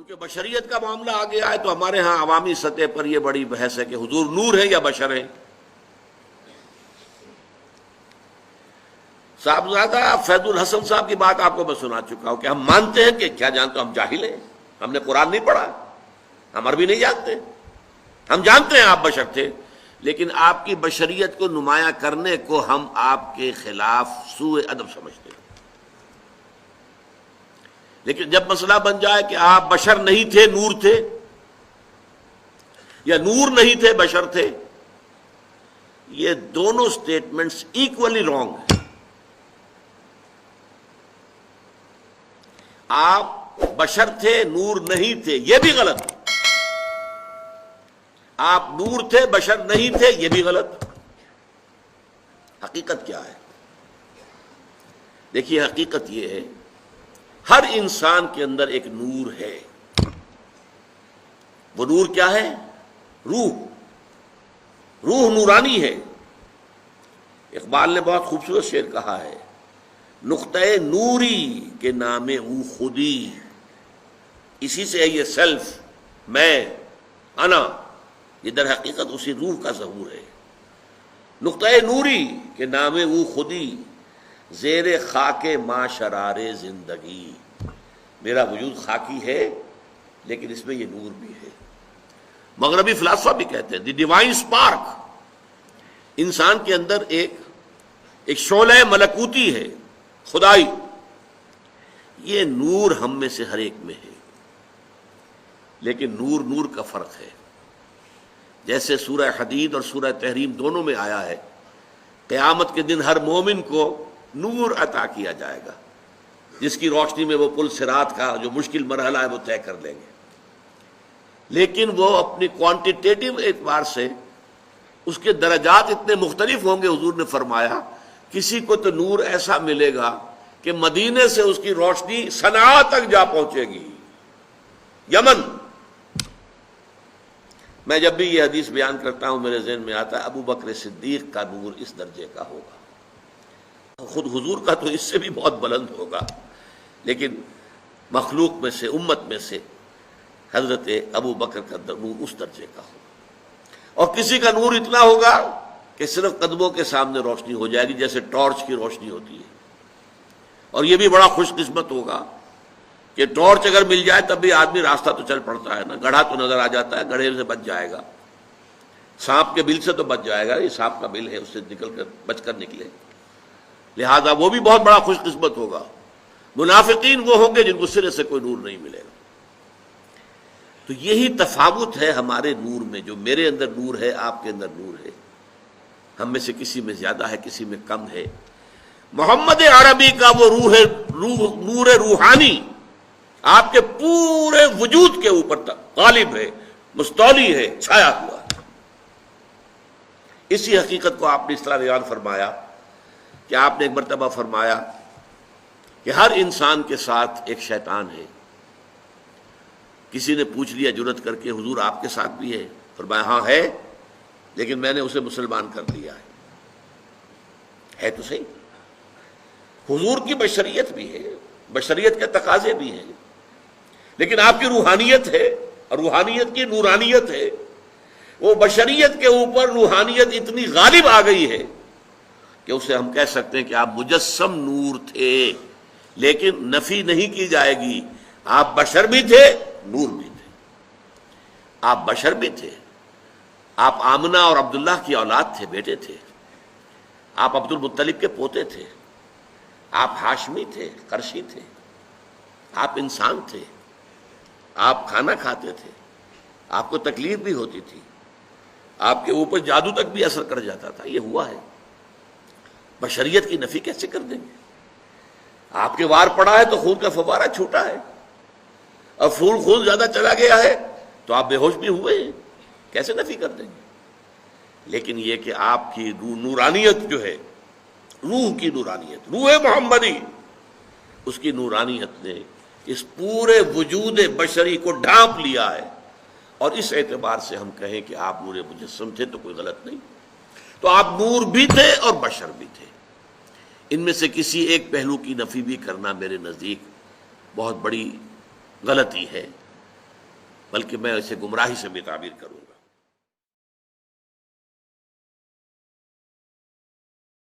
چونکہ بشریت کا معاملہ آگے آئے تو ہمارے ہاں عوامی سطح پر یہ بڑی بحث ہے کہ حضور نور ہے یا بشر ہے. صاحبزادہ فیض الحسن صاحب کی بات آپ کو میں سنا چکا ہوں کہ ہم مانتے ہیں کہ کیا جانتے ہم جاہل ہیں, ہم نے قرآن نہیں پڑھا, ہم عربی نہیں جانتے, ہم جانتے ہیں آپ بشر تھے, لیکن آپ کی بشریت کو نمایاں کرنے کو ہم آپ کے خلاف سوء ادب سمجھتے ہیں. لیکن جب مسئلہ بن جائے کہ آپ بشر نہیں تھے نور تھے, یا نور نہیں تھے بشر تھے, یہ دونوں سٹیٹمنٹس ایکولی رانگ ہیں. آپ بشر تھے نور نہیں تھے یہ بھی غلط, آپ نور تھے بشر نہیں تھے یہ بھی غلط. حقیقت کیا ہے؟ دیکھیے حقیقت یہ ہے, ہر انسان کے اندر ایک نور ہے. وہ نور کیا ہے؟ روح. روح نورانی ہے. اقبال نے بہت خوبصورت شعر کہا ہے, نقطۂ نوری کے نام او خودی, اسی سے ہے یہ سیلف, میں, انا, یہ در حقیقت اسی روح کا ظہور ہے. نقطۂ نوری کے نام او خودی, زیر خاک ما شرار زندگی. میرا وجود خاکی ہے لیکن اس میں یہ نور بھی ہے. مغربی فلاسفہ بھی کہتے ہیں دی ڈیوائن اسپارک, انسان کے اندر ایک شعلہ ملکوتی ہے, خدائی. یہ نور ہم میں سے ہر ایک میں ہے, لیکن نور نور کا فرق ہے. جیسے سورہ حدید اور سورہ تحریم دونوں میں آیا ہے, قیامت کے دن ہر مومن کو نور عطا کیا جائے گا, جس کی روشنی میں وہ پل صراط کا جو مشکل مرحلہ ہے وہ طے کر لیں گے. لیکن وہ اپنی کوانٹیٹیو اعتبار سے اس کے درجات اتنے مختلف ہوں گے. حضور نے فرمایا کسی کو تو نور ایسا ملے گا کہ مدینے سے اس کی روشنی صنعاء تک جا پہنچے گی, یمن. میں جب بھی یہ حدیث بیان کرتا ہوں میرے ذہن میں آتا ہے ابو بکر صدیق کا نور اس درجے کا ہوگا. خود حضور کا تو اس سے بھی بہت بلند ہوگا, لیکن مخلوق میں سے, امت میں سے حضرت ابو بکر کا نور اس درجے کا ہوگا. اور کسی کا نور اتنا ہوگا کہ صرف قدموں کے سامنے روشنی ہو جائے گی, جیسے ٹارچ کی روشنی ہوتی ہے. اور یہ بھی بڑا خوش قسمت ہوگا کہ ٹارچ اگر مل جائے تب بھی آدمی راستہ تو چل پڑتا ہے نا, گڑھا تو نظر آ جاتا ہے, گڑھے سے بچ جائے گا, سانپ کے بل سے تو بچ جائے گا, یہ سانپ کا بل ہے اس سے نکل کر بچ کر نکلے. لہذا وہ بھی بہت بڑا خوش قسمت ہوگا. منافقین وہ ہوں گے جن کو سرے سے کوئی نور نہیں ملے گا. تو یہی تفاوت ہے ہمارے نور میں, جو میرے اندر نور ہے آپ کے اندر نور ہے. ہم میں سے کسی میں زیادہ ہے, کسی میں کم ہے. محمد عربی کا وہ نور روحانی آپ کے پورے وجود کے اوپر غالب ہے, مستولی ہے, چھایا ہوا ہے. اسی حقیقت کو آپ نے اس طرح بیان فرمایا کہ آپ نے ایک مرتبہ فرمایا کہ ہر انسان کے ساتھ ایک شیطان ہے. کسی نے پوچھ لیا جرت کر کے حضور آپ کے ساتھ بھی ہے؟ فرمایا ہاں ہے, لیکن میں نے اسے مسلمان کر دیا ہے تو صحیح. حضور کی بشریت بھی ہے, بشریت کے تقاضے بھی ہیں, لیکن آپ کی روحانیت ہے, اور روحانیت کی نورانیت ہے. وہ بشریت کے اوپر روحانیت اتنی غالب آ گئی ہے کہ اسے ہم کہہ سکتے ہیں کہ آپ مجسم نور تھے, لیکن نفی نہیں کی جائے گی. آپ بشر بھی تھے, نور بھی تھے. آپ بشر بھی تھے, آپ آمنہ اور عبداللہ کی اولاد تھے, بیٹے تھے. آپ عبد المطلب کے پوتے تھے. آپ ہاشمی تھے, قرشی تھے. آپ انسان تھے, آپ کھانا کھاتے تھے, آپ کو تکلیف بھی ہوتی تھی, آپ کے اوپر جادو تک بھی اثر کر جاتا تھا. یہ ہوا ہے. بشریت کی نفی کیسے کر دیں گے؟ آپ کے وار پڑا ہے تو خون کا فوارہ چھوٹا ہے, اور خون زیادہ چلا گیا ہے تو آپ بے ہوش بھی ہوئے ہیں, کیسے نفی کر دیں گے؟ لیکن یہ کہ آپ کی نورانیت جو ہے, روح کی نورانیت, روح محمدی, اس کی نورانیت نے اس پورے وجود بشری کو ڈھانپ لیا ہے. اور اس اعتبار سے ہم کہیں کہ آپ نور مجسم تھے تو کوئی غلط نہیں. تو آپ نور بھی تھے اور بشر بھی تھے. ان میں سے کسی ایک پہلو کی نفی بھی کرنا میرے نزدیک بہت بڑی غلطی ہے. بلکہ میں اسے گمراہی سے بھی تعبیر کروں گا۔